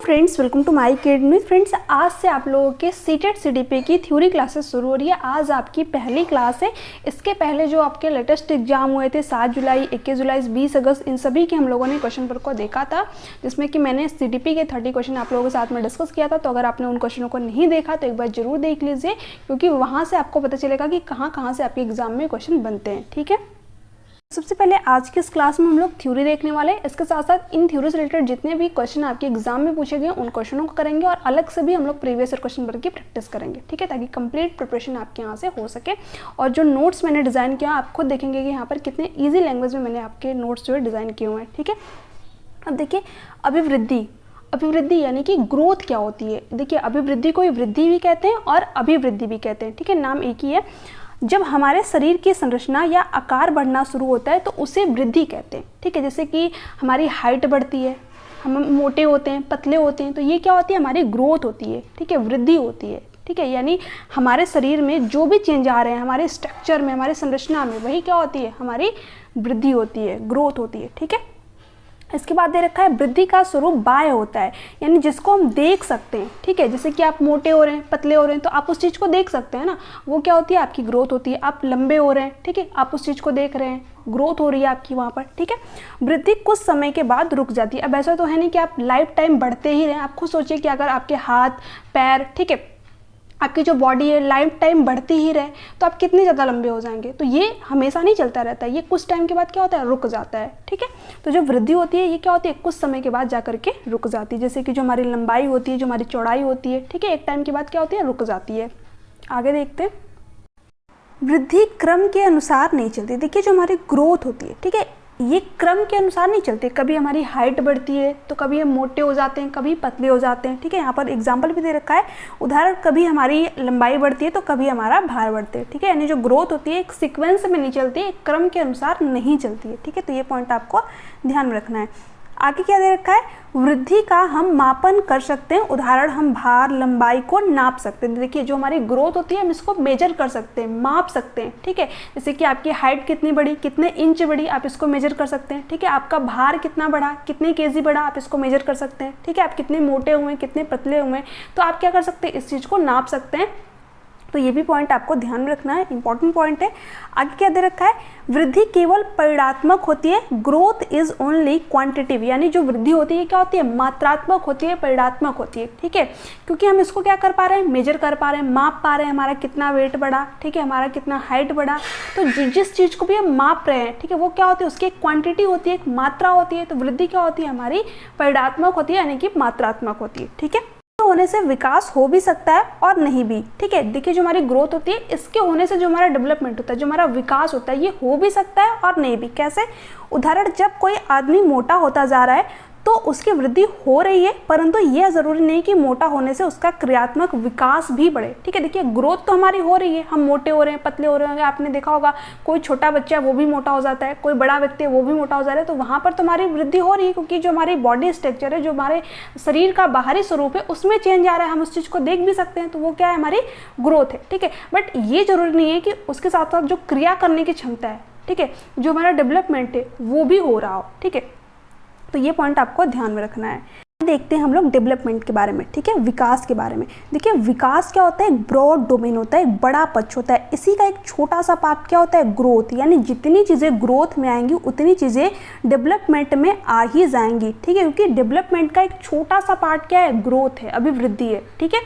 Friends, welcome to my academy. Friends, आज से आप लोगों के सीटेट सीडीपी की थ्योरी क्लासेस शुरू हो रही है। आज आपकी पहली क्लास है। इसके पहले जो आपके लेटेस्ट एग्जाम हुए थे 7 जुलाई, 21 जुलाई, 20 अगस्त, इन सभी के हम लोगों ने क्वेश्चन पेपर को देखा था, जिसमें कि मैंने सीडीपी के 30 क्वेश्चन आप लोगों के साथ में डिस्कस किया था। तो अगर आपने उन क्वेश्चनों को नहीं देखा तो एक बार जरूर देख लीजिए, क्योंकि वहाँ से आपको पता चलेगा कि कहाँ कहाँ से आपके एग्जाम में क्वेश्चन बनते हैं। ठीक है, सबसे पहले आज की इस क्लास में हम लोग थ्योरी देखने वाले हैं। इसके साथ साथ इन थ्योरी से रिलेटेड जितने भी क्वेश्चन आपके एग्जाम में पूछे गए उन क्वेश्चनों को करेंगे, और अलग से भी हम लोग प्रीवियस ईयर क्वेश्चन पेपर की प्रैक्टिस करेंगे। ठीक है, ताकि कंप्लीट प्रिपरेशन आपके यहाँ से हो सके। और जो नोट्स मैंने डिज़ाइन किया आप खुद देखेंगे कि यहाँ पर कितने ईजी लैंग्वेज में मैंने आपके नोट्स जो है डिज़ाइन किए हुए हैं। ठीक है, अब देखिए, अभिवृद्धि यानी कि ग्रोथ क्या होती है। देखिए, अभिवृद्धि को वृद्धि भी कहते हैं और अभिवृद्धि भी कहते हैं। ठीक है, नाम एक ही है। जब हमारे शरीर की संरचना या आकार बढ़ना शुरू होता है तो उसे वृद्धि कहते हैं। ठीक है, जैसे कि हमारी हाइट बढ़ती है, हम मोटे होते हैं, पतले होते हैं, तो ये क्या होती है, हमारी ग्रोथ होती है। ठीक है, वृद्धि होती है। ठीक है, यानी हमारे शरीर में जो भी चेंज आ रहे हैं, हमारे स्ट्रक्चर में, हमारी संरचना में, वही क्या होती है, हमारी वृद्धि होती है, ग्रोथ होती है। ठीक है, इसके बाद दे रखा है वृद्धि का स्वरूप बाह्य होता है, यानी जिसको हम देख सकते हैं। ठीक है, जैसे कि आप मोटे हो रहे हैं, पतले हो रहे हैं, तो आप उस चीज़ को देख सकते हैं ना, वो क्या होती है, आपकी ग्रोथ होती है। आप लंबे हो रहे हैं, ठीक है, आप उस चीज़ को देख रहे हैं, ग्रोथ हो रही है आपकी वहाँ पर। ठीक है, वृद्धि कुछ समय के बाद रुक जाती है। अब ऐसा तो है नहीं कि आप लाइफ टाइम बढ़ते ही रहें। आप खुद सोचिए कि अगर आपके हाथ पैर, ठीक है, आपकी जो बॉडी है लाइफ टाइम बढ़ती ही रहे तो आप कितने ज़्यादा लंबे हो जाएंगे। तो ये हमेशा नहीं चलता रहता है, ये कुछ टाइम के बाद क्या होता है, रुक जाता है। ठीक है, तो जो वृद्धि होती है ये क्या होती है, कुछ समय के बाद जा करके रुक जाती है। जैसे कि जो हमारी लंबाई होती है, जो हमारी चौड़ाई होती है, ठीक है, एक टाइम के बाद क्या होती है, रुक जाती है। आगे देखते हैं, वृद्धि क्रम के अनुसार नहीं चलती। देखिए, जो हमारी ग्रोथ होती है, ठीक है, ये क्रम के अनुसार नहीं चलते। कभी हमारी हाइट बढ़ती है तो कभी हम मोटे हो जाते हैं, कभी पतले हो जाते हैं। ठीक है, यहाँ पर एग्जाम्पल भी दे रखा है, उदाहरण, कभी हमारी लंबाई बढ़ती है तो कभी हमारा भार बढ़ते हैं। ठीक है, यानी जो ग्रोथ होती है एक सीक्वेंस में नहीं चलती है, एक क्रम के अनुसार नहीं चलती है। ठीक है, तो ये पॉइंट आपको ध्यान में रखना है। आगे क्या दे रखा है, वृद्धि का हम मापन कर सकते हैं, उदाहरण, हम भार लंबाई को नाप सकते हैं। देखिए, जो हमारी ग्रोथ होती है हम इसको मेजर कर सकते हैं, माप सकते हैं। ठीक है, जैसे कि आपकी हाइट कितनी बढ़ी, कितने इंच बढ़ी, आप इसको मेजर कर सकते हैं। ठीक है, आपका भार कितना बढ़ा, कितने केजी बढ़ा, आप इसको मेजर कर सकते हैं। ठीक है, आप कितने मोटे हुए, कितने पतले हुए, तो आप क्या कर सकते हैं, इस चीज़ को नाप सकते हैं। तो ये भी पॉइंट आपको ध्यान में रखना है, इंपॉर्टेंट पॉइंट है। आगे क्या दे रखा है, वृद्धि केवल परिमाणात्मक होती है, ग्रोथ इज ओनली क्वांटिटेटिव, यानी जो वृद्धि होती है क्या होती है, मात्रात्मक होती है, परिमाणात्मक होती है। ठीक है, क्योंकि हम इसको क्या कर पा रहे हैं, मेजर कर पा रहे हैं, माप पा रहे हैं, हमारा कितना वेट बढ़ा, ठीक है, हमारा कितना हाइट बढ़ा। तो जिस चीज़ को भी हम माप रहे हैं, ठीक है, वो क्या होती है, उसकी एक क्वांटिटी होती है, एक मात्रा होती है। तो वृद्धि क्या होती है, हमारी परिमाणात्मक होती है, यानी कि मात्रात्मक होती है। ठीक है, होने से विकास हो भी सकता है और नहीं भी। ठीक है, देखिए, जो हमारी ग्रोथ होती है इसके होने से जो हमारा डेवलपमेंट होता है, जो हमारा विकास होता है, ये हो भी सकता है और नहीं भी। कैसे, उदाहरण, जब कोई आदमी मोटा होता जा रहा है तो उसकी वृद्धि हो रही है, परंतु यह जरूरी नहीं कि मोटा होने से उसका क्रियात्मक विकास भी बढ़े। ठीक है, देखिए, ग्रोथ तो हमारी हो रही है, हम मोटे हो रहे हैं, पतले हो रहे होंगे, आपने देखा होगा कोई छोटा बच्चा है वो भी मोटा हो जाता है, कोई बड़ा व्यक्ति है वो भी मोटा हो जा रहा है। तो वहाँ पर तो हमारी वृद्धि हो रही है, क्योंकि जो हमारी बॉडी स्ट्रक्चर है, जो हमारे शरीर का बाहरी स्वरूप है, उसमें चेंज आ रहा है, हम उस चीज़ को देख भी सकते हैं। तो वो क्या है, हमारी ग्रोथ है। ठीक है, बट ये जरूरी नहीं है कि उसके साथ साथ जो क्रिया करने की क्षमता है, ठीक है, जो हमारा डेवलपमेंट है वो भी हो रहा हो। ठीक है, तो ये पॉइंट आपको ध्यान में रखना है। देखते हैं हम लोग डेवलपमेंट के बारे में, ठीक है, विकास के बारे में। देखिए, विकास क्या होता है, एक ब्रॉड डोमेन होता है, एक बड़ा पक्ष होता है। इसी का एक छोटा सा पार्ट क्या होता है, ग्रोथ, यानी जितनी चीज़ें ग्रोथ में आएंगी उतनी चीज़ें डेवलपमेंट में आ ही जाएंगी। ठीक है, क्योंकि डेवलपमेंट का एक छोटा सा पार्ट क्या है, ग्रोथ है, अभिवृद्धि है। ठीक है,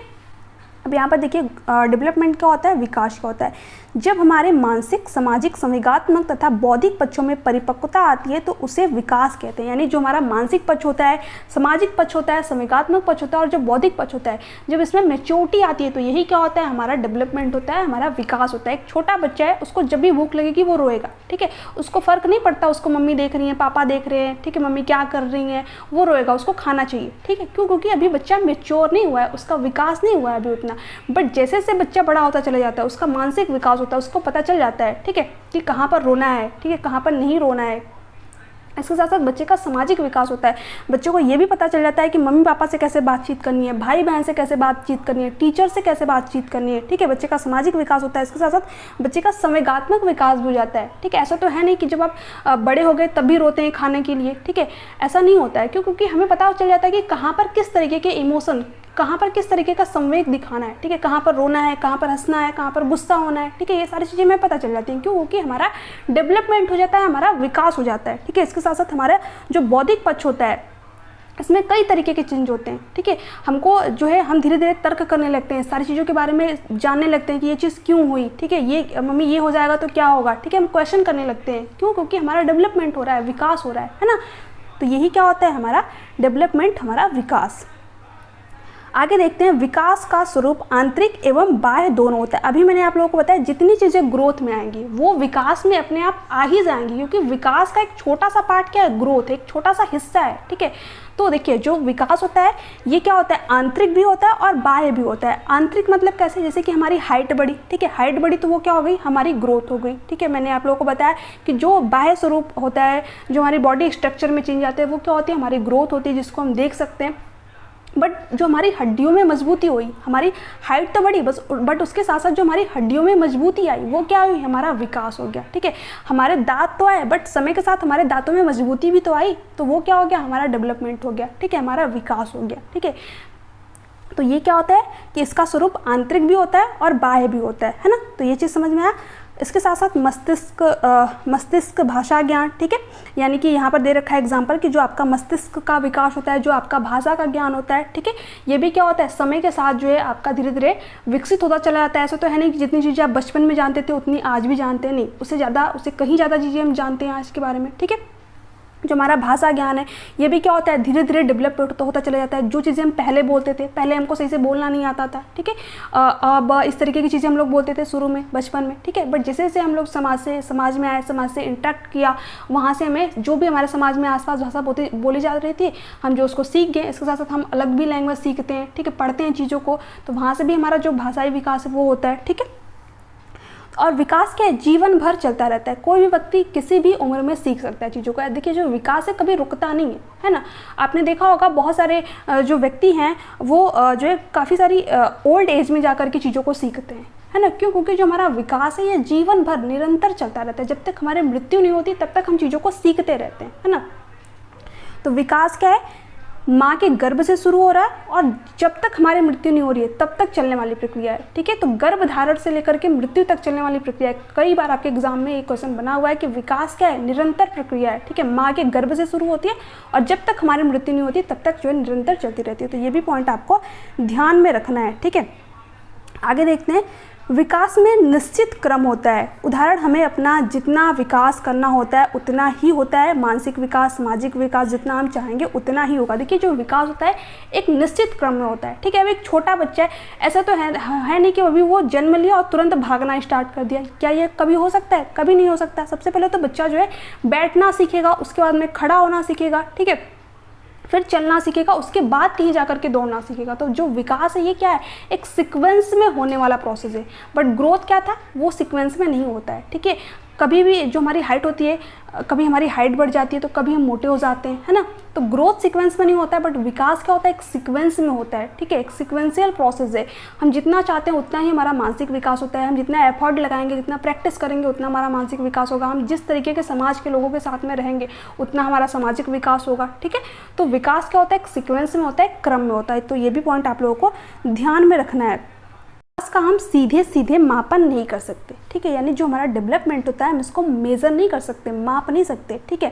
अब यहाँ पर देखिए, डेवलपमेंट क्या होता है, विकास क्या होता है, जब हमारे मानसिक, सामाजिक, संवेगात्मक तथा बौद्धिक पक्षों में परिपक्वता आती है तो उसे विकास कहते हैं। यानी जो हमारा मानसिक पक्ष होता है, सामाजिक पक्ष होता है, संवेगात्मक पक्ष होता है और जो बौद्धिक पक्ष होता है, जब इसमें मैच्योरिटी आती है तो यही क्या होता है, हमारा डेवलपमेंट होता है, हमारा विकास होता है। एक छोटा बच्चा है, उसको जब भी भूख लगेगी वो रोएगा। ठीक है, उसको फर्क नहीं पड़ता, उसको मम्मी देख रही है, पापा देख रहे हैं, ठीक है, मम्मी क्या कर रही हैं, वो रोएगा, उसको खाना चाहिए। ठीक है, क्यों, क्योंकि अभी बच्चा मैच्योर नहीं हुआ है, उसका विकास नहीं हुआ है अभी उतना। बट जैसे जैसे बच्चा बड़ा होता चला जाता है, उसका मानसिक विकास होता है, उसको पता चल जाता है, ठीक है, कि कहाँ पर रोना है, ठीक है, कहाँ पर नहीं रोना है। इसके साथ साथ बच्चे का सामाजिक विकास होता है। बच्चों को ये भी पता चल जाता है कि मम्मी पापा से कैसे बातचीत करनी है, भाई बहन से कैसे बातचीत करनी है, टीचर से कैसे बातचीत करनी है, ठीक है। बच्चे का सामाजिक विकास होता है। इसके साथ साथ बच्चे का संवेगात्मक विकास भी हो जाता है, ठीक है। ऐसा तो है नहीं कि जब आप बड़े हो गए तभी रोते हैं खाने के लिए, ठीक है, ऐसा नहीं होता है। क्यों? क्योंकि हमें पता चल जाता है कि कहाँ पर किस तरीके के इमोशन, कहाँ पर किस तरीके का संवेग दिखाना है, ठीक है, कहाँ पर रोना है, कहाँ पर हंसना है, कहाँ पर गुस्सा होना है, ठीक है। ये सारी चीज़ें हमें पता चल जाती हैं। क्यों? क्योंकि हमारा डेवलपमेंट हो जाता है, हमारा विकास हो जाता है, ठीक है। इसके साथ साथ हमारा जो बौद्धिक पक्ष होता है इसमें कई तरीके के चेंज होते हैं, ठीक है। हमको जो है हम धीरे धीरे तर्क करने लगते हैं, सारी चीज़ों के बारे में जानने लगते हैं कि ये चीज़ क्यों हुई, ठीक है, ये मम्मी ये हो जाएगा तो क्या होगा, ठीक है। हम क्वेश्चन करने लगते हैं। क्यों? क्योंकि हमारा डेवलपमेंट हो रहा है, विकास हो रहा है ना। तो यही क्या होता है, हमारा डेवलपमेंट, हमारा विकास। आगे देखते हैं, विकास का स्वरूप आंतरिक एवं बाह्य दोनों होता है। अभी मैंने आप लोगों को बताया जितनी चीज़ें ग्रोथ में आएंगी वो विकास में अपने आप आ ही जाएंगी, क्योंकि विकास का एक छोटा सा पार्ट क्या है, ग्रोथ, एक छोटा सा हिस्सा है, ठीक है। तो देखिए जो विकास होता है ये क्या होता है, आंतरिक भी होता है और बाह्य भी होता है। आंतरिक मतलब कैसे, जैसे कि हमारी हाइट बढ़ी, ठीक है, हाइट बढ़ी तो वो क्या हो गई, हमारी ग्रोथ हो गई, ठीक है। मैंने आप लोगों को बताया कि जो बाह्य स्वरूप होता है, जो हमारी बॉडी स्ट्रक्चर में चेंज आते हैं, वो क्या होती है, हमारी ग्रोथ होती है, जिसको हम देख सकते हैं। बट जो हमारी हड्डियों में मजबूती हुई, हमारी हाइट तो बढ़ी बस, बट उसके साथ साथ जो हमारी हड्डियों में मजबूती आई वो क्या हुई, हमारा विकास हो गया, ठीक है। हमारे दांत तो आए बट समय के साथ हमारे दांतों में मजबूती भी तो आई, तो वो क्या हो गया, हमारा डेवलपमेंट हो गया, ठीक है, हमारा विकास हो गया, ठीक है। तो ये क्या होता है कि इसका स्वरूप आंतरिक भी होता है और बाह्य भी होता है ना। तो ये चीज़ समझ में आया। इसके साथ साथ मस्तिष्क भाषा ज्ञान, ठीक है, यानी कि यहाँ पर दे रखा है एग्जाम्पल कि जो आपका मस्तिष्क का विकास होता है, जो आपका भाषा का ज्ञान होता है, ठीक है, ये भी क्या होता है, समय के साथ जो है आपका धीरे धीरे विकसित होता चला जाता है। ऐसा तो है नहीं कि जितनी चीज़ें आप बचपन में जानते थे उतनी आज भी जानते हैं, नहीं, उससे कहीं ज़्यादा चीज़ें हम जानते हैं आज के बारे में, ठीक है। जो हमारा भाषा ज्ञान है ये भी क्या होता है, धीरे धीरे डेवलप होता चला जाता है। जो चीज़ें हम पहले बोलते थे, पहले हमको सही से बोलना नहीं आता था, ठीक है, अब इस तरीके की चीज़ें हम लोग बोलते थे शुरू में बचपन में, ठीक है। बट जैसे जैसे हम लोग समाज में आए, समाज से इंटरेक्ट किया, वहाँ से हमें जो भी हमारे समाज में आसपास भाषा बोली जा रही थी हम जो उसको सीख गए। इसके साथ साथ हम अलग भी लैंग्वेज सीखते हैं, ठीक है, पढ़ते हैं चीज़ों को, तो वहाँ से भी हमारा जो भाषाई विकास है वो होता है, ठीक है। और विकास क्या है, जीवन भर चलता रहता है। कोई भी व्यक्ति किसी भी उम्र में सीख सकता है चीज़ों को। देखिए जो विकास है कभी रुकता नहीं है ना। आपने देखा होगा बहुत सारे जो व्यक्ति हैं वो जो है काफ़ी सारी ओल्ड एज में जाकर के चीज़ों को सीखते हैं, है ना। क्यों? क्योंकि जो हमारा विकास है ये जीवन भर निरंतर चलता रहता है। जब तक हमारी मृत्यु नहीं होती तब तक हम चीज़ों को सीखते रहते हैं, है ना। तो विकास क्या है, माँ के गर्भ से शुरू हो रहा है और जब तक हमारी मृत्यु नहीं हो रही है तब तक चलने वाली प्रक्रिया है, ठीक है। तो गर्भधारण से लेकर के मृत्यु तक चलने वाली प्रक्रिया है। कई बार आपके एग्जाम में एक क्वेश्चन बना हुआ है कि विकास क्या है, निरंतर प्रक्रिया है, ठीक है। माँ के गर्भ से शुरू होती है और जब तक हमारी मृत्यु नहीं होती तब तक जो है निरंतर चलती रहती है। तो ये भी पॉइंट आपको ध्यान में रखना है, ठीक है। आगे देखते हैं, विकास में निश्चित क्रम होता है। उदाहरण, हमें अपना जितना विकास करना होता है उतना ही होता है। मानसिक विकास, सामाजिक विकास जितना हम चाहेंगे उतना ही होगा। देखिए जो विकास होता है एक निश्चित क्रम में होता है, ठीक है। अब एक छोटा बच्चा है, ऐसा तो है नहीं कि अभी वो जन्म लिया और तुरंत भागना स्टार्ट कर दिया। क्या ये कभी हो सकता है? कभी नहीं हो सकता। सबसे पहले तो बच्चा जो है बैठना सीखेगा, उसके बाद में खड़ा होना सीखेगा, ठीक है, फिर चलना सीखेगा, उसके बाद कहीं जाकर के दौड़ना सीखेगा। तो जो विकास है ये क्या है, एक सीक्वेंस में होने वाला प्रोसेस है। बट ग्रोथ क्या था, वो सीक्वेंस में नहीं होता है, ठीक है। कभी भी जो हमारी हाइट होती है, कभी हमारी हाइट बढ़ जाती है तो कभी हम मोटे हो जाते हैं, है ना। तो ग्रोथ सीक्वेंस में नहीं होता है, बट विकास क्या होता है, एक सीक्वेंस में होता है, ठीक है। एक सीक्वेंशियल प्रोसेस है। हम जितना चाहते हैं उतना ही हमारा मानसिक विकास होता है। हम जितना एफर्ट लगाएंगे, जितना प्रैक्टिस करेंगे उतना हमारा मानसिक विकास होगा। हम जिस तरीके के समाज के लोगों के साथ में रहेंगे उतना हमारा सामाजिक विकास होगा, ठीक है। तो विकास क्या होता है, एक सीक्वेंस में होता है, क्रम में होता है। तो ये भी पॉइंट आप लोगों को ध्यान में रखना है। का हम सीधे सीधे मापन नहीं कर सकते, ठीक है। यानी जो हमारा डेवलपमेंट होता है हम इसको मेजर नहीं कर सकते, माप नहीं सकते, ठीक है।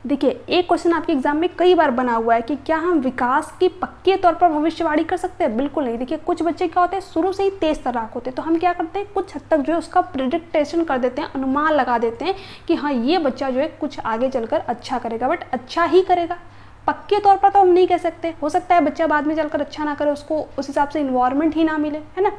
देखिए एक क्वेश्चन आपके एग्जाम में कई बार बना हुआ है कि क्या हम विकास की पक्के तौर पर भविष्यवाणी कर सकते हैं? बिल्कुल नहीं। देखिए कुछ बच्चे क्या होते हैं शुरू से ही तेज तर्राक होते हैं, तो हम क्या करते हैं कुछ हद तक जो है उसका प्रेडिक्टेशन कर देते हैं, अनुमान लगा देते हैं कि हाँ ये बच्चा जो है कुछ आगे चलकर अच्छा करेगा, बट अच्छा ही करेगा। पक्के तौर पर तो हम नहीं कह सकते, हो सकता है बच्चा बाद में चलकर अच्छा ना करे, उसको उस हिसाब से इन्वायरमेंट ही ना मिले, है ना।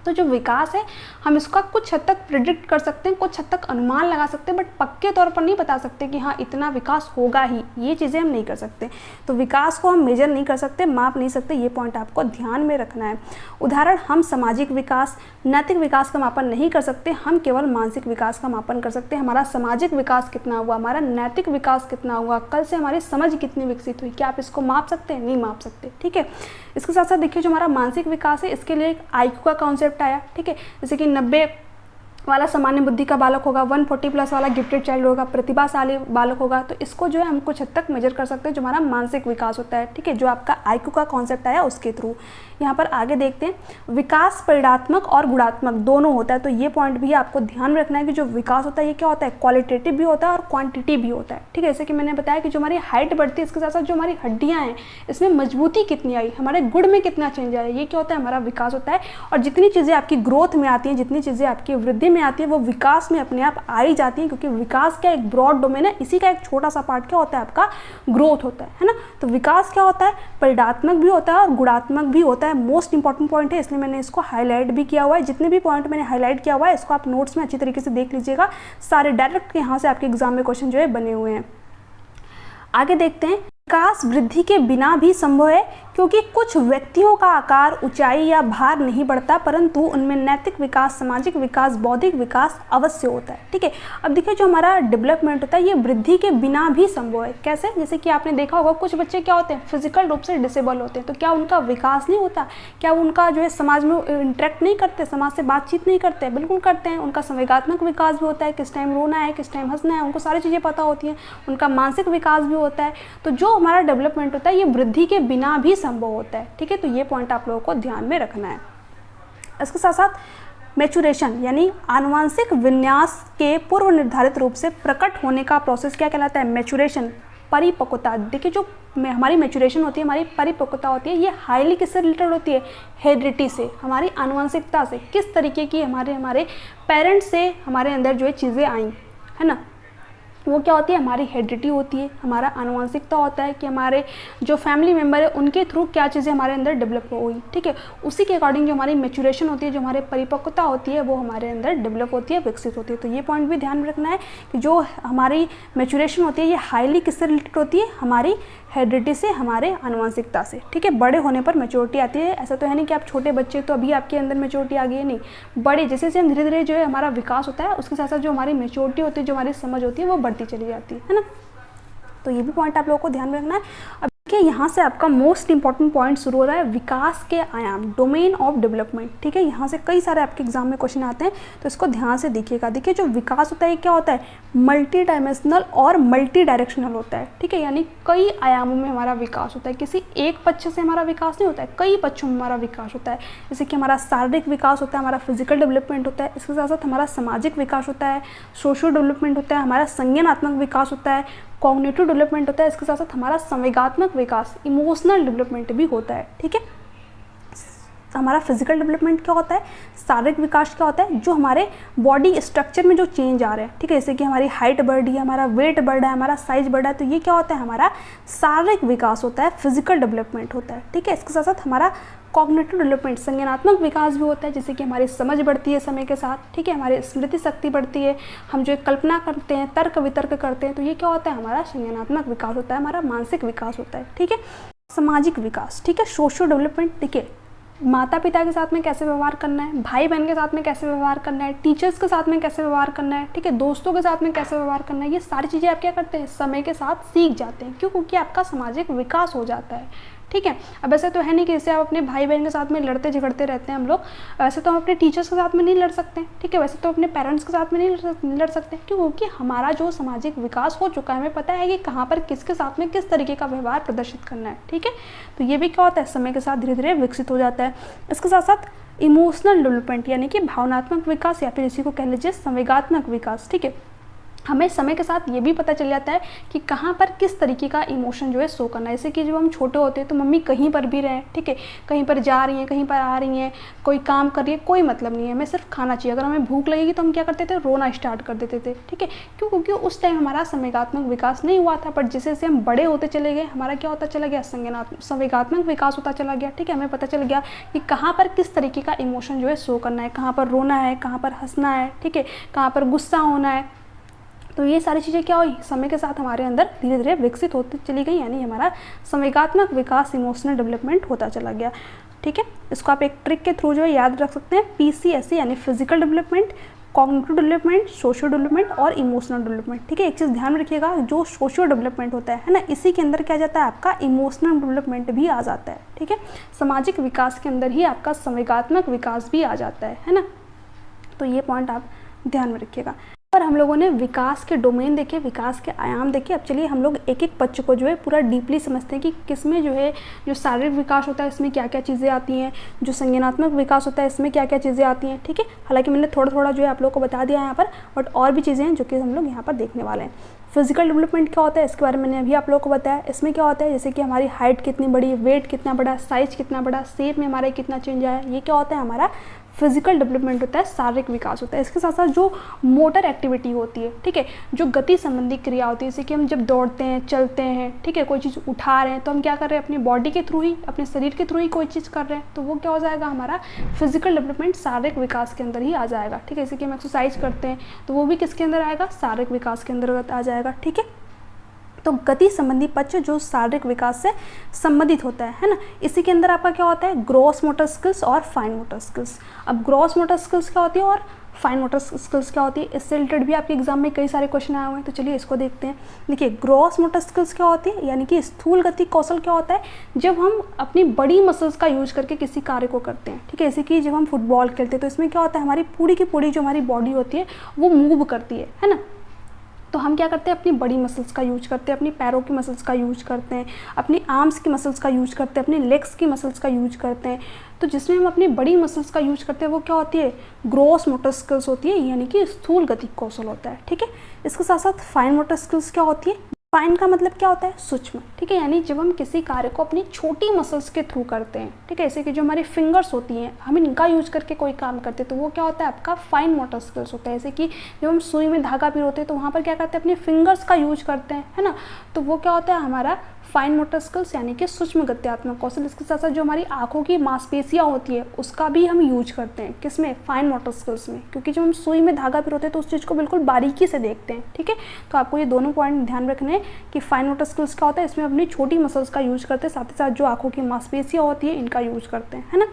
तो जो विकास है हम इसका कुछ हद तक प्रिडिक्ट कर सकते हैं, कुछ हद तक अनुमान लगा सकते हैं, बट पक्के तौर पर नहीं बता सकते कि हाँ इतना विकास होगा ही, ये चीज़ें हम नहीं कर सकते। तो विकास को हम मेजर नहीं कर सकते, माप नहीं सकते, ये पॉइंट आपको ध्यान में रखना है। उदाहरण, हम सामाजिक विकास, नैतिक विकास का मापन नहीं कर सकते, हम केवल मानसिक विकास का मापन कर सकते हैं। हमारा सामाजिक विकास कितना हुआ, हमारा नैतिक विकास कितना हुआ, कल से हमारी समझ कितनी विकसित हुई, क्या आप इसको माप सकते हैं? नहीं माप सकते। ठीक है, इसके साथ साथ देखिए जो हमारा मानसिक विकास है इसके लिए एक IQ का कॉन्सेप्ट आया। ठीक है, जैसे कि 90 वाला सामान्य बुद्धि का बालक होगा, 140 प्लस वाला गिफ्टेड चाइल्ड होगा, प्रतिभाशाली बालक होगा। तो इसको जो है हम कुछ हद तक मेजर कर सकते हैं, जो हमारा मानसिक विकास होता है। ठीक है, जो आपका IQ का कॉन्सेप्ट आया उसके थ्रू। यहाँ पर आगे देखते हैं, विकास परिणात्मक और गुणात्मक दोनों होता है। तो ये पॉइंट भी आपको ध्यान में रखना है कि जो विकास होता है ये क्या होता है, क्वालिटेटिव भी होता है और क्वांटिटी भी होता है। ठीक है, जैसे कि मैंने बताया कि जो हमारी हाइट बढ़ती है इसके साथ साथ जो हमारी हड्डियाँ हैं इसमें मजबूती कितनी आई, हमारे गुण में कितना चेंज आया, ये क्या होता है, हमारा विकास होता है। और जितनी चीज़ें आपकी ग्रोथ में आती हैं, जितनी चीज़ें आपकी वृद्धि में आती है वो विकास में अपने आप आ ही जाती हैं, क्योंकि विकास का एक ब्रॉड डोमेन है, इसी का एक छोटा सा पार्ट क्या होता है, आपका ग्रोथ होता है ना। तो विकास क्या होता है, परिणात्मक भी होता है और गुणात्मक भी होता है। मोस्ट इंपॉर्टेंट पॉइंट है, इसलिए मैंने इसको हाईलाइट भी किया हुआ है। जितने भी पॉइंट मैंने हाईलाइट किया हुआ है इसको आप नोट्स में अच्छी तरीके से देख लीजिएगा, सारे डायरेक्ट यहाँ से आपके एग्जाम में क्वेश्चन जो है बने हुए हैं। आगे देखते हैं, विकास वृद्धि के बिना भी संभव है, क्योंकि कुछ व्यक्तियों का आकार, ऊंचाई या भार नहीं बढ़ता, परंतु उनमें नैतिक विकास, सामाजिक विकास, बौद्धिक विकास अवश्य होता है। ठीक है, अब देखिए जो हमारा डेवलपमेंट होता है ये वृद्धि के बिना भी संभव है। कैसे? जैसे कि आपने देखा होगा कुछ बच्चे क्या होते हैं, फिजिकल रूप से डिसेबल होते हैं, तो क्या उनका विकास नहीं होता? क्या उनका जो है समाज में इंटरेक्ट नहीं करते, समाज से बातचीत नहीं करते? बिल्कुल करते हैं। उनका संवेगात्मक विकास भी होता है, किस टाइम रोना है, किस टाइम हंसना है, उनको सारी चीज़ें पता होती हैं। उनका मानसिक विकास भी होता है। तो जो हमारा डेवलपमेंट होता है ये वृद्धि के बिना भी संभव होता है। ठीक है, तो ये पॉइंट आप लोगों को ध्यान में रखना है। इसके साथ साथ मैचुरेशन यानी आनुवंशिक विन्यास के पूर्व निर्धारित रूप से प्रकट होने का प्रोसेस क्या कहलाता है, मैचुरेशन, परिपक्वता। देखिए जो हमारी मैचुरेशन होती है, हमारी परिपक्वता होती है, ये हाईली किससे रिलेटेड होती है, हेरिडिटी से, हमारी आनुवंशिकता से। किस तरीके की हमारे पेरेंट्स से हमारे अंदर जो है चीज़ें आई है ना, वो क्या होती है, हमारी हेरिडिटी होती है, हमारा आनुवंशिकता होता है कि हमारे जो फैमिली मेम्बर है उनके थ्रू क्या चीज़ें हमारे अंदर डेवलप हुई। ठीक है, उसी के अकॉर्डिंग जो हमारी मैचुरेशन होती है, जो हमारी परिपक्वता होती है वो हमारे अंदर डेवलप होती है, विकसित होती है। तो ये पॉइंट भी ध्यान में रखना है कि जो हमारी मैचुरेशन होती है ये हाईली किससे रिलेटेड होती है, हमारी हेरिडिटी से, हमारे आनुवंशिकता से। ठीक है, बड़े होने पर मैच्योरिटी आती है। ऐसा तो है नहीं कि आप छोटे बच्चे तो अभी आपके अंदर मैच्योरिटी आ गई है, नहीं, बड़े जैसे जैसे हम धीरे धीरे जो है हमारा विकास होता है उसके साथ साथ जो हमारी मैच्योरिटी होती है, जो हमारी समझ होती है वो बढ़ती चली जाती है ना। तो ये भी पॉइंट आप लोगों को ध्यान में रखना है। अब देखिए यहाँ से आपका मोस्ट इंपॉर्टेंट पॉइंट शुरू हो रहा है, विकास के आयाम, डोमेन ऑफ डेवलपमेंट। ठीक है, यहाँ से कई सारे आपके एग्जाम में क्वेश्चन आते हैं, तो इसको ध्यान से देखिएगा। देखिए जो विकास होता है क्या होता है, मल्टी डायमेंशनल और मल्टी डायरेक्शनल होता है। ठीक है, यानी कई आयामों में हमारा विकास होता है, किसी एक पक्ष से हमारा विकास नहीं होता है, कई पक्षों में हमारा विकास होता है। जैसे कि हमारा शारीरिक विकास होता है, हमारा फिजिकल डेवलपमेंट होता है, इसके साथ साथ हमारा सामाजिक विकास होता है, सोशल डेवलपमेंट होता है, हमारा संज्ञानात्मक विकास होता है, कॉग्निटिव डेवलपमेंट होता है, इसके साथ साथ हमारा संवेगात्मक विकास, इमोशनल डेवलपमेंट भी होता है। ठीक है, हमारा फिजिकल डेवलपमेंट क्या होता है, शारीरिक विकास क्या होता है, जो हमारे बॉडी स्ट्रक्चर में जो चेंज आ रहे हैं। ठीक है, जैसे कि हमारी हाइट बढ़ रही है, हमारा वेट बढ़ रहा है, हमारा साइज बढ़ रहा है, तो ये क्या होता है, हमारा शारीरिक विकास होता है, फिजिकल डेवलपमेंट होता है। ठीक है, इसके साथ साथ हमारा कॉग्निटिव डेवलपमेंट, संज्ञानात्मक विकास भी होता है, जैसे कि हमारी समझ बढ़ती है समय के साथ। ठीक है, हमारी स्मृति शक्ति बढ़ती है, हम जो कल्पना करते हैं, तर्क वितर्क करते हैं, तो ये क्या होता है, हमारा संज्ञानात्मक विकास होता है, हमारा मानसिक विकास होता है। ठीक है, सामाजिक विकास, ठीक है, सोशल डेवलपमेंट। देखिए माता पिता के साथ में कैसे व्यवहार करना है, भाई बहन के साथ में कैसे व्यवहार करना है, टीचर्स के साथ में कैसे व्यवहार करना है, ठीक है, दोस्तों के साथ में कैसे व्यवहार करना है, ये सारी चीज़ें आप क्या करते हैं, समय के साथ सीख जाते हैं। क्यों? क्योंकि आपका सामाजिक विकास हो जाता है। ठीक है, अब ऐसे तो है नहीं कि जैसे आप अपने भाई बहन के साथ में लड़ते झगड़ते रहते हैं हम लोग, वैसे तो हम अपने टीचर्स के साथ में नहीं लड़ सकते। ठीक है, वैसे तो अपने पेरेंट्स के साथ में नहीं लड़ सकते। क्यों? क्योंकि हमारा जो सामाजिक विकास हो चुका है, हमें पता है कि कहाँ पर किसके साथ में किस तरीके का व्यवहार प्रदर्शित करना है। ठीक है, तो ये भी क्या होता है, समय के साथ धीरे धीरे विकसित हो जाता है। इसके साथ साथ इमोशनल डेवलपमेंट यानी कि भावनात्मक विकास, या फिर इसी को कह लीजिए संवेगात्मक विकास। ठीक है, हमें समय के साथ ये भी पता चल जाता है कि कहाँ पर किस तरीके का इमोशन जो है शो करना है। जैसे कि जब हम छोटे होते हैं तो मम्मी कहीं पर भी रहें, ठीक है, कहीं पर जा रही हैं, कहीं पर आ रही हैं, कोई काम कर रही है, कोई मतलब नहीं है, हमें सिर्फ खाना चाहिए। अगर हमें भूख लगेगी तो हम क्या करते थे, रोना स्टार्ट कर देते थे, ठीक है। क्यों? क्योंकि उस टाइम हमारा संवेगात्मक विकास नहीं हुआ था। बट जैसे जैसे हम बड़े होते चले गए हमारा क्या होता चला गया, संवेगात्मक विकास होता चला गया, ठीक है। हमें पता चल गया कि कहाँ पर किस तरीके का इमोशन जो है शो करना है, कहाँ पर रोना है, कहाँ पर हंसना है, ठीक है, कहाँ पर गुस्सा होना है। तो ये सारी चीज़ें क्या हुई, समय के साथ हमारे अंदर धीरे धीरे विकसित होती चली गई, यानी हमारा संवेगात्मक विकास, इमोशनल डेवलपमेंट होता चला गया, ठीक है। इसको आप एक ट्रिक के थ्रू जो है याद रख सकते हैं, PCSE यानी physical development, cognitive development, socio development और इमोशनल डेवलपमेंट, ठीक है। एक चीज़ ध्यान में रखिएगा, जो सोशियो डेवलपमेंट होता है ना, इसी के अंदर क्या जाता है, आपका इमोशनल डेवलपमेंट भी आ जाता है, ठीक है। सामाजिक विकास के अंदर ही आपका संवेगात्मक विकास भी आ जाता है ना। तो ये पॉइंट आप ध्यान में रखिएगा। पर हम लोगों ने विकास के डोमेन देखे, विकास के आयाम देखे। अब चलिए हम लोग एक एक पक्ष को जो है पूरा डीपली समझते हैं कि किसमें जो है, जो शारीरिक विकास होता है इसमें क्या क्या चीज़ें आती हैं, जो संज्ञानात्मक विकास होता है इसमें क्या क्या चीज़ें आती हैं, ठीक है। हालांकि मैंने थोड़ा थोड़ा जो है आप लोगों को बता दिया है यहाँ पर, बट और भी चीज़ें हैं जो कि हम लोग यहाँ पर देखने वाले हैं। फिजिकल डेवलपमेंट क्या होता है इसके बारे में मैंने अभी आप लोगों को बताया। इसमें क्या होता है, जैसे कि हमारी हाइट कितनी बड़ी, वेट कितना बड़ा, साइज कितना बड़ा, शेप में हमारा कितना चेंज आया, ये क्या होता है, हमारा फिजिकल डेवलपमेंट होता है, शारीरिक विकास होता है। इसके साथ साथ जो मोटर एक्टिविटी होती है, ठीक है, जो गति संबंधी क्रिया होती है, जैसे कि हम जब दौड़ते हैं, चलते हैं, ठीक है, कोई चीज़ उठा रहे हैं तो हम क्या कर रहे हैं, अपनी बॉडी के थ्रू ही, अपने शरीर के थ्रू ही कोई चीज़ कर रहे हैं, तो वो क्या हो जाएगा, हमारा फिजिकल डेवलपमेंट शारीरिक विकास के अंदर ही आ जाएगा, ठीक है। जैसे कि हम एक्सरसाइज करते हैं तो वो भी किसके अंदर आएगा, शारीरिक विकास के अंतर्गत आ जाएगा, ठीक है। तो गति संबंधी पक्ष जो शारीरिक विकास से संबंधित होता है ना, इसी के अंदर आपका क्या होता है, ग्रॉस मोटर स्किल्स और फाइन मोटर स्किल्स। अब ग्रॉस मोटर स्किल्स क्या होती है और फाइन मोटर स्किल्स क्या होती है, इससे रिलेटेड भी आपके एग्जाम में कई सारे क्वेश्चन आए हुए हैं, तो चलिए इसको देखते हैं। देखिए, ग्रॉस मोटर स्किल्स क्या होती है, यानी कि स्थूल गति कौशल क्या होता है, जब हम अपनी बड़ी मसल्स का यूज करके किसी कार्य को करते हैं, ठीक है। जैसे कि जब हम फुटबॉल खेलते हैं तो इसमें क्या होता है, हमारी पूरी की पूरी जो हमारी बॉडी होती है वो मूव करती है ना। तो हम क्या करते हैं, अपनी बड़ी मसल्स का यूज करते हैं, अपनी पैरों की मसल्स का यूज करते हैं, अपनी आर्म्स की मसल्स का यूज करते हैं, अपने लेग्स की मसल्स का यूज करते हैं। तो जिसमें हम अपनी बड़ी मसल्स का यूज करते हैं वो क्या होती है, ग्रॉस मोटर स्किल्स होती है, यानी कि स्थूल गति कौशल होता है, ठीक है। इसके साथ साथ फाइन मोटर स्किल्स क्या होती है, फाइन का मतलब क्या होता है, सूक्ष्म, ठीक है, यानी जब हम किसी कार्य को अपनी छोटी मसल्स के थ्रू करते हैं, ठीक है। जैसे कि जो हमारी फिंगर्स होती हैं, हम इनका यूज करके कोई काम करते हैं तो वो क्या होता है, आपका फाइन मोटर स्किल्स होता है। जैसे कि जब हम सुई में धागा पिरोते हैं तो वहाँ पर क्या करते हैं, अपने फिंगर्स का यूज करते हैं, है ना। तो वो क्या होता है, हमारा फाइन मोटर स्किल्स यानी कि सूक्ष्म गत्यात्मक कौशल। इसके साथ साथ जो हमारी आंखों की मांसपेशियाँ होती है उसका भी हम यूज करते हैं, किसमें, फाइन मोटर स्किल्स में, क्योंकि जब हम सुई में धागा पिरोते हैं तो उस चीज़ को बिल्कुल बारीकी से देखते हैं, ठीक है। तो आपको ये दोनों पॉइंट ध्यान रखने हैं कि फाइन मोटर स्किल्स क्या होता है, इसमें अपनी छोटी मसल्स का यूज करते हैं, साथ ही साथ जो आंखों की मांसपेशियाँ होती है इनका यूज करते हैं, है ना।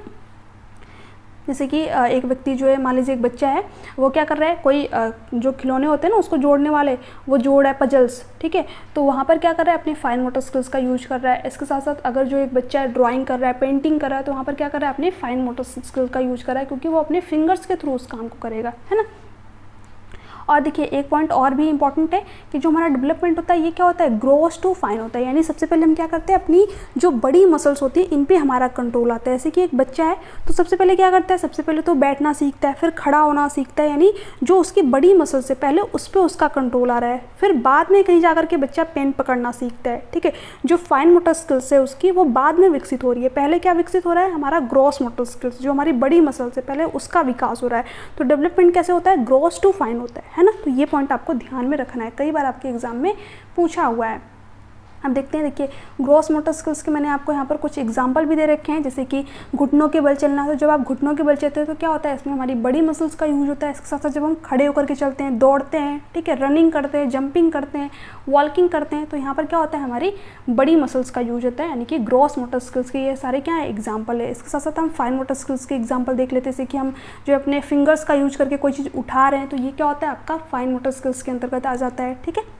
जैसे कि एक व्यक्ति जो है, मान लीजिए एक बच्चा है, वो क्या कर रहा है, कोई जो खिलौने होते हैं ना उसको जोड़ने वाले, वो जोड़ है पजल्स, ठीक है। तो वहाँ पर क्या कर रहा है, अपने फाइन मोटर स्किल्स का यूज कर रहा है। इसके साथ साथ अगर जो एक बच्चा है ड्राइंग कर रहा है, पेंटिंग कर रहा है, तो वहाँ पर क्या कर रहा है, अपने फाइन मोटर स्किल्स का यूज कर रहा है, क्योंकि वो अपने फिंगर्स के थ्रू उस काम को करेगा, है ना। और देखिए एक पॉइंट और भी इंपॉर्टेंट है कि जो हमारा डेवलपमेंट होता है ये क्या होता है, ग्रोस टू फाइन होता है। यानी सबसे पहले हम क्या करते हैं, अपनी जो बड़ी मसल्स होती है इन पे हमारा कंट्रोल आता है। जैसे कि एक बच्चा है तो सबसे पहले क्या करता है, सबसे पहले तो बैठना सीखता है, फिर खड़ा होना सीखता है, यानी जो उसकी बड़ी मसल से पहले उस पर उसका कंट्रोल आ रहा है। फिर बाद में कहीं जाकर के बच्चा पेन पकड़ना सीखता है, ठीक है। जो फाइन मोटर स्किल्स है उसकी वो बाद में विकसित हो रही है, पहले क्या विकसित हो रहा है, हमारा ग्रॉस मोटर स्किल्स, जो हमारी बड़ी मसल से पहले उसका विकास हो रहा है। तो डेवलपमेंट कैसे होता है, ग्रॉस टू फाइन होता है ना। तो ये पॉइंट आपको ध्यान में रखना है, कई बार आपके एग्जाम में पूछा हुआ है। अब देखते हैं, देखिए ग्रॉस मोटर स्किल्स के मैंने आपको यहाँ पर कुछ एग्जांपल भी दे रखे हैं, जैसे कि घुटनों के बल चलना। तो जब आप घुटनों के बल चलते हैं तो क्या होता है, इसमें हमारी बड़ी मसल्स का यूज होता है। इसके साथ साथ जब हम खड़े होकर के चलते हैं, दौड़ते हैं, ठीक है, रनिंग करते हैं, जंपिंग करते हैं, वॉकिंग करते हैं, तो यहाँ पर क्या होता है, हमारी बड़ी मसल्स का यूज होता है, यानी कि ग्रॉस मोटर स्किल्स के ये सारे क्या है, एग्जाम्पल है। इसके साथ साथ हम फाइन मोटर स्किल्स के एग्जाम्पल देख लेते हैं, जैसे कि हम जो अपने फिंगर्स का यूज करके कोई चीज़ उठा रहे हैं, तो ये क्या होता है, आपका फाइन मोटर स्किल्स के अंतर्गत आ जाता है, ठीक है।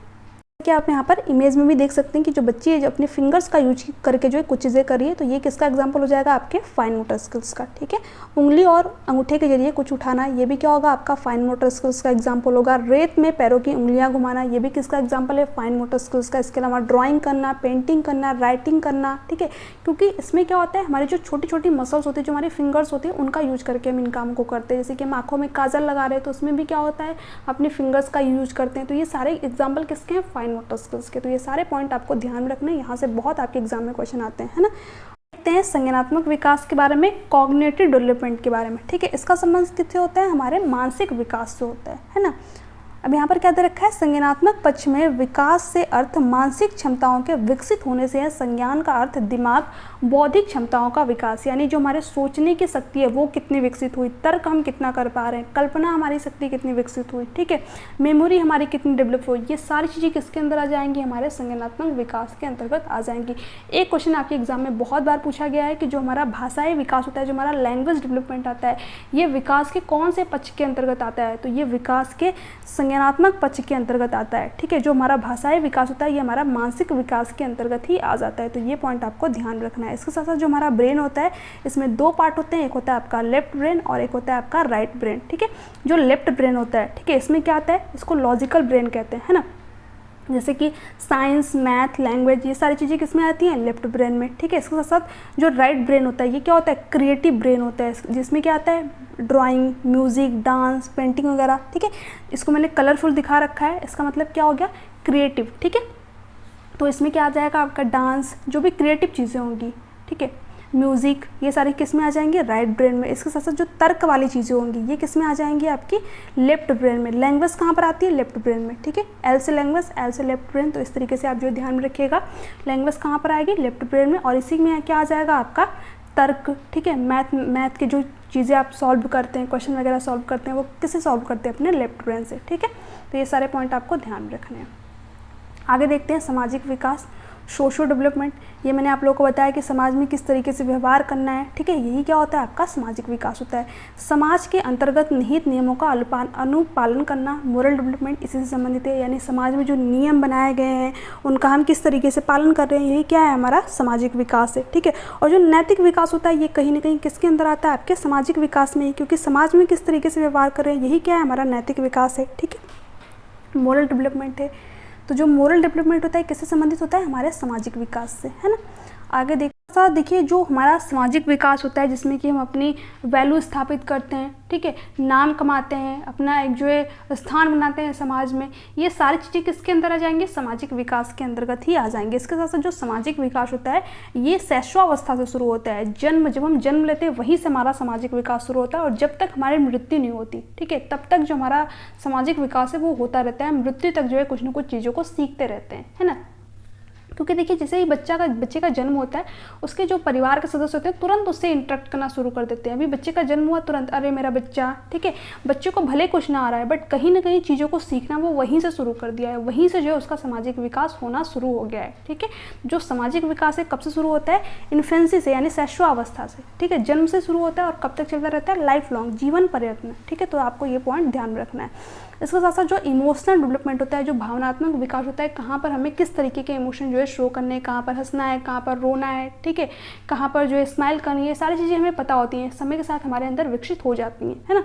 कि आप यहाँ पर इमेज में भी देख सकते हैं कि जो बच्ची है जो अपने फिंगर्स का यूज करके जो है कुछ चीज़ें कर रही है, तो ये किसका एग्जांपल हो जाएगा, आपके फाइन मोटर स्किल्स का। ठीक है, उंगली और अंगूठे के जरिए कुछ उठाना, ये भी क्या होगा, आपका फाइन मोटर स्किल्स का एग्जाम्पल होगा। रेत में पैरों की उंगलियाँ घुमाना, ये भी किसका एग्जाम्पल है, फाइन मोटर स्किल्स का। इसके अलावा ड्राइंग करना, पेंटिंग करना, राइटिंग करना। ठीक है, क्योंकि इसमें क्या होता है, हमारी जो छोटी छोटी मसल्स होती है, जो हमारी फिंगर्स होती है, उनका यूज करके हम इन काम को करते हैं। जैसे कि हम आँखों में काजल लगा रहे हैं तो उसमें भी क्या होता है, अपने फिंगर्स का यूज करते हैं। तो ये सारे एग्जाम्पल किसके हैं, फाइन मोटर स्किल्स के। तो ये सारे पॉइंट आपको ध्यान में रखना है, यहाँ से बहुत आपके एग्जाम में क्वेश्चन आते हैं, है ना। देखते हैं संज्ञानात्मक विकास के बारे में, कॉग्निटिव डेवलपमेंट के बारे में। ठीक है, इसका संबंध किससे होता है, हमारे मानसिक विकास से होता है ना। अब यहाँ पर क्या दे रखा है, संज्ञानात्मक पक्ष में विकास से अर्थ मानसिक क्षमताओं के विकसित होने से है। संज्ञान का अर्थ दिमाग, बौद्धिक क्षमताओं का विकास, यानी जो हमारे सोचने की शक्ति है वो कितनी विकसित हुई, तर्क हम कितना कर पा रहे हैं, कल्पना हमारी शक्ति कितनी विकसित हुई। ठीक है, मेमोरी हमारी कितनी डेवलप हुई, ये सारी चीज़ें किसके अंदर आ जाएंगी, हमारे संज्ञानात्मक विकास के अंतर्गत आ जाएंगी। एक क्वेश्चन आपके एग्जाम में बहुत बार पूछा गया है कि जो हमारा भाषाई विकास होता है, जो हमारा लैंग्वेज डेवलपमेंट आता है, ये विकास के कौन से पक्ष के अंतर्गत आता है, तो ये विकास के संज्ञानात्मक पक्ष के अंतर्गत आता है। ठीक है, जो हमारा भाषाई विकास होता है ये हमारा मानसिक विकास के अंतर्गत ही आ जाता है। तो ये पॉइंट आपको ध्यान रखना है। इसके साथ साथ जो हमारा ब्रेन होता है, इसमें दो पार्ट होते हैं, एक होता है आपका लेफ्ट ब्रेन और एक होता है आपका राइट ब्रेन। ठीक है, जो लेफ्ट ब्रेन होता है, ठीक है, इसमें क्या आता है, इसको लॉजिकल ब्रेन कहते हैं, है ना। जैसे कि साइंस, मैथ, लैंग्वेज, ये सारी चीज़ें किसमें आती हैं, लेफ्ट ब्रेन में। ठीक है, इसके साथ साथ जो राइट ब्रेन होता है, ये क्या होता है, क्रिएटिव ब्रेन होता है, जिसमें क्या आता है, ड्राइंग, म्यूज़िक, डांस, पेंटिंग वगैरह। ठीक है, इसको मैंने कलरफुल दिखा रखा है, इसका मतलब क्या हो गया, क्रिएटिव। ठीक है, तो इसमें क्या आ जाएगा, आपका डांस, जो भी क्रिएटिव चीज़ें होंगी, ठीक है, म्यूज़िक, ये सारी किस में आ जाएंगे, राइट ब्रेन में। इसके साथ साथ जो तर्क वाली चीज़ें होंगी ये किस में आ जाएंगी, आपकी लेफ्ट ब्रेन में। लैंग्वेज कहाँ पर आती है, लेफ्ट ब्रेन में। ठीक है, एल से लैंग्वेज, एल से लेफ्ट ब्रेन। तो इस तरीके से आप जो ध्यान में रखिएगा, लैंग्वेज कहाँ पर आएगी, लेफ्ट ब्रेन में, और इसी में क्या आ जाएगा, आपका तर्क। ठीक है, मैथ की जो चीज़ें आप सॉल्व करते हैं, क्वेश्चन वगैरह सॉल्व करते हैं, वो किससे सॉल्व करते हैं, अपने लेफ्ट ब्रेन से। ठीक है, तो ये सारे पॉइंट आपको ध्यान में रखने हैं। आगे देखते हैं सामाजिक विकास, सोशल डेवलपमेंट। ये मैंने आप लोगों को बताया कि समाज में किस तरीके से व्यवहार करना है। ठीक है, यही क्या होता है, आपका सामाजिक विकास होता है। समाज के अंतर्गत निहित नियमों का अनुपालन करना, मोरल डेवलपमेंट इसी से संबंधित है। यानी समाज में जो नियम बनाए गए हैं उनका हम किस तरीके से पालन कर रहे हैं, यही क्या है, हमारा सामाजिक विकास है। ठीक है, और जो नैतिक विकास होता है ये कहीं ना कहीं किसके अंदर आता है, आपके सामाजिक विकास में ही, क्योंकि समाज में किस तरीके से व्यवहार कर रहे हैं, यही क्या है, हमारा नैतिक विकास है। ठीक है, मोरल डेवलपमेंट है। तो जो मोरल डेवलपमेंट होता है किससे संबंधित होता है, हमारे सामाजिक विकास से, है ना। आगे देखिए जो हमारा सामाजिक विकास होता है जिसमें कि हम अपनी वैल्यू स्थापित करते हैं, ठीक है, नाम कमाते हैं, अपना एक जो है स्थान बनाते हैं समाज में, ये सारी चीज़ें किसके अंदर आ जाएंगे, सामाजिक विकास के अंतर्गत ही आ जाएंगे। इसके साथ साथ जो सामाजिक विकास होता है ये शैशवावस्था से शुरू होता है। जब हम जन्म लेते हैं वहीं से हमारा सामाजिक विकास शुरू होता है, और जब तक हमारी मृत्यु नहीं होती, ठीक है, तब तक जो हमारा सामाजिक विकास है वो होता रहता है। मृत्यु तक जो है कुछ ना कुछ चीज़ों को सीखते रहते हैं, है ना। क्योंकि देखिए जैसे ही बच्चे का जन्म होता है, उसके जो परिवार के सदस्य होते हैं तुरंत उससे इंटरेक्ट करना शुरू कर देते हैं। अभी बच्चे का जन्म हुआ तुरंत अरे मेरा बच्चा, ठीक है, बच्चे को भले कुछ ना आ रहा है बट कहीं ना कहीं चीज़ों को सीखना वो वहीं से शुरू कर दिया है, वहीं से जो है उसका सामाजिक विकास होना शुरू हो गया है। ठीक है, जो सामाजिक विकास है कब से शुरू होता है, इन्फेंसी से, यानी शैशवावस्था से, ठीक है, जन्म से शुरू होता है और कब तक चलता रहता है, लाइफ लॉन्ग, जीवन पर्यंत में। ठीक है, तो आपको ये पॉइंट ध्यान में रखना है। इसके साथ साथ जो इमोशनल डेवलपमेंट होता है, जो भावनात्मक विकास होता है, कहाँ पर हमें किस तरीके के इमोशन जो है शो करने, कहाँ पर हंसना है, कहाँ पर रोना है, ठीक है, कहाँ पर जो है स्माइल करनी है, सारी चीज़ें हमें पता होती हैं, समय के साथ हमारे अंदर विकसित हो जाती हैं, है ना।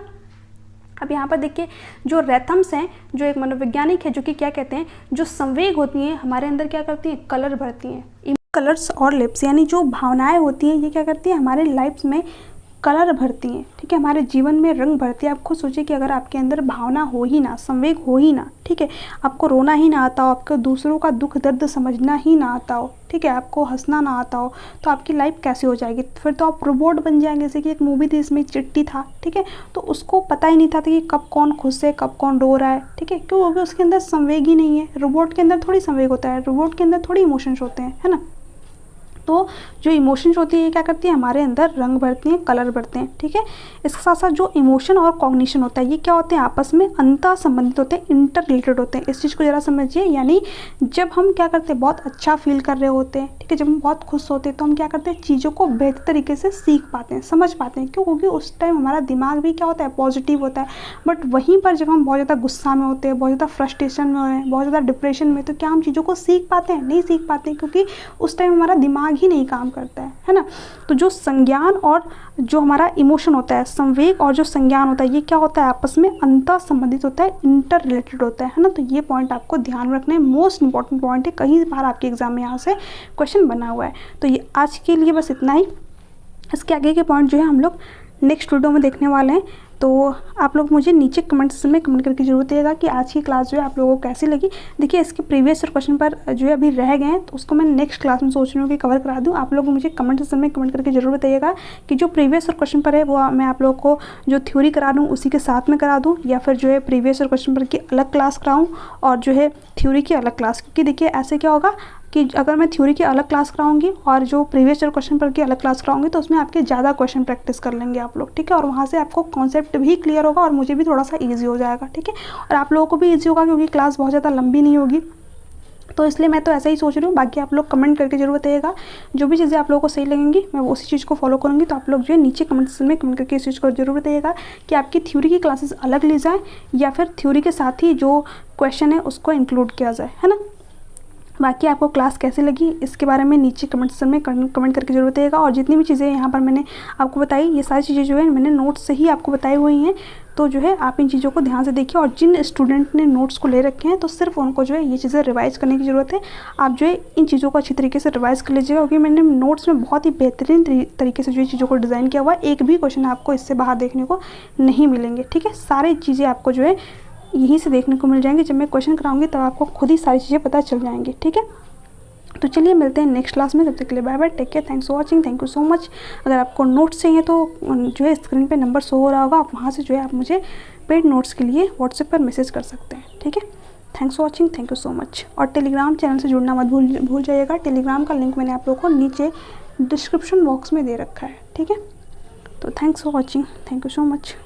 अब यहाँ पर देखिए जो रैथम्स हैं, जो एक मनोवैज्ञानिक है, जो कि क्या कहते हैं, जो संवेग होती हैं हमारे अंदर क्या करती हैं, कलर भरती हैं। कलर्स और लिप्स, यानी जो भावनाएं होती हैं ये क्या करती हैं, हमारे लाइफ में कलर भरती हैं, ठीक है, हमारे जीवन में रंग भरती है। आप खुद सोचिए कि अगर आपके अंदर भावना हो ही ना, संवेग हो ही ना, ठीक है, आपको रोना ही ना आता हो, आपको दूसरों का दुख दर्द समझना ही ना आता हो, ठीक है, आपको हंसना ना आता हो, तो आपकी लाइफ कैसे हो जाएगी, फिर तो आप रोबोट बन जाएंगे। जैसे कि एक मूवी थी इसमें चिट्टी था, ठीक है, तो उसको पता ही नहीं था कि कब कौन खुश है कब कौन रो रहा है, ठीक है, क्यों, अभी उसके अंदर संवेग ही नहीं है। रोबोट के अंदर थोड़ी संवेग होता है, रोबोट के अंदर थोड़ी इमोशंस होते हैं, है ना। तो जो इमोशंस होती है ये क्या करती है, हमारे अंदर रंग भरती हैं, कलर भरते हैं, ठीक है। इसके साथ साथ जो इमोशन और कॉग्निशन होता है ये क्या होते हैं, आपस में अंतर संबंधित होते हैं, इंटर रिलेटेड होते हैं। इस चीज़ को ज़रा समझिए, यानी जब हम क्या करते हैं, बहुत अच्छा फील कर रहे होते हैं, ठीक है, जब हम बहुत खुश होते हैं तो हम क्या करते हैं, चीज़ों को बेहतर तरीके से सीख पाते हैं, समझ पाते हैं। क्यों? क्योंकि उस टाइम हमारा दिमाग भी क्या होता है, पॉजिटिव होता है। बट वहीं पर जब हम बहुत ज़्यादा गुस्सा में होते हैं, बहुत ज़्यादा फ्रस्ट्रेशन में हो रहे हैं, बहुत ज़्यादा डिप्रेशन में, तो क्या हम चीज़ों को सीख पाते हैं? नहीं सीख पाते, क्योंकि उस टाइम हमारा दिमाग ही नहीं काम करता है ना। तो जो संज्ञान और जो हमारा इमोशन होता है, संवेग और जो संज्ञान होता है, ये क्या होता है, आपस में अंतर संबंधित होता है, इंटर रिलेटेड होता है ना। तो ये पॉइंट आपको ध्यान में रखना है, मोस्ट इंपॉर्टेंट पॉइंट है, कई बार आपके एग्जाम में यहाँ से क्वेश्चन बना हुआ है। तो ये आज के लिए बस इतना ही। इसके आगे के पॉइंट जो है हम लोग नेक्स्ट वीडियो में देखने वाले हैं। तो आप लोग मुझे नीचे कमेंट सेक्शन में कमेंट करके जरूर बताइएगा कि आज की क्लास जो है आप लोगों को कैसी लगी। देखिए इसके प्रीवियस क्वेश्चन पर जो है अभी रह गए हैं, तो उसको मैं नेक्स्ट क्लास में सोच रही हूँ कि कवर करा दूँ। आप लोग मुझे कमेंट सेक्शन में कमेंट करके जरूर बताइएगा कि जो प्रीवियस क्वेश्चन पर है वो मैं आप लोग को जो थ्योरी करा दूँ उसी के साथ में करा दूँ, या फिर जो है प्रीवियस क्वेश्चन पर की अलग क्लास कराऊँ और जो है थ्योरी की अलग क्लास। क्योंकि देखिए ऐसे क्या होगा कि अगर मैं थ्योरी की अलग क्लास कराऊंगी और जो प्रीवियस ईयर क्वेश्चन पर की अलग क्लास कराऊंगी तो उसमें आपके ज़्यादा क्वेश्चन प्रैक्टिस कर लेंगे आप लोग, ठीक है। और वहाँ से आपको कॉन्सेप्ट भी क्लियर होगा और मुझे भी थोड़ा सा ईजी हो जाएगा, ठीक है। और आप लोगों को भी ईजी होगा क्योंकि क्लास बहुत ज़्यादा लंबी नहीं होगी। तो इसलिए मैं तो ऐसा ही सोच रही हूँ। बाकी आप लोग कमेंट करके जरूर बताइएगा, जो भी चीज़ें आप लोगों को सही लगेंगी मैं उसी चीज़ को फॉलो करूँगी। तो आप लोग जो है नीचे कमेंट सेक्शन में कमेंट करके इस चीज़ को जरूर बताइएगा कि आपकी थ्योरी की क्लासेस अलग ली जाए या फिर थ्योरी के साथ ही जो क्वेश्चन है उसको इंक्लूड किया जाए, है ना। बाकी आपको क्लास कैसी लगी इसके बारे में नीचे कमेंट सेक्शन में कमेंट करके जरूर बताइएगा। और जितनी भी चीज़ें यहाँ पर मैंने आपको बताई ये सारी चीज़ें जो है मैंने नोट्स से ही आपको बताई हुई हैं। तो जो है आप इन चीज़ों को ध्यान से देखिए, और जिन स्टूडेंट ने नोट्स को ले रखे हैं तो सिर्फ उनको जो है ये चीज़ें रिवाइज़ करने की ज़रूरत है। आप जो है इन चीज़ों को अच्छी तरीके से रिवाइज़ कर लीजिएगा, क्योंकि मैंने नोट्स में बहुत ही बेहतरीन तरीके से जो है चीज़ों को डिज़ाइन किया हुआ है। एक भी क्वेश्चन आपको इससे बाहर देखने को नहीं मिलेंगे, ठीक है। सारी चीज़ें आपको जो है यहीं से देखने को मिल जाएंगी। जब मैं क्वेश्चन कराऊंगी तब आपको खुद ही सारी चीज़ें पता चल जाएंगी, ठीक है। तो चलिए मिलते हैं नेक्स्ट क्लास में, तब तक के लिए bye bye, take care, thanks for watching, thank you so much. अगर आपको नोट्स चाहिए तो जो है स्क्रीन पे नंबर शो हो रहा होगा, आप वहाँ से जो है आप मुझे पेड नोट्स के लिए व्हाट्सएप पर मैसेज कर सकते हैं, ठीक है। Thanks for watching, thank you so much. और टेलीग्राम चैनल से जुड़ना मत भूल जाइएगा। टेलीग्राम का लिंक मैंने आप लोगों को नीचे डिस्क्रिप्शन बॉक्स में दे रखा है, ठीक है। तो thanks for watching, thank you so much.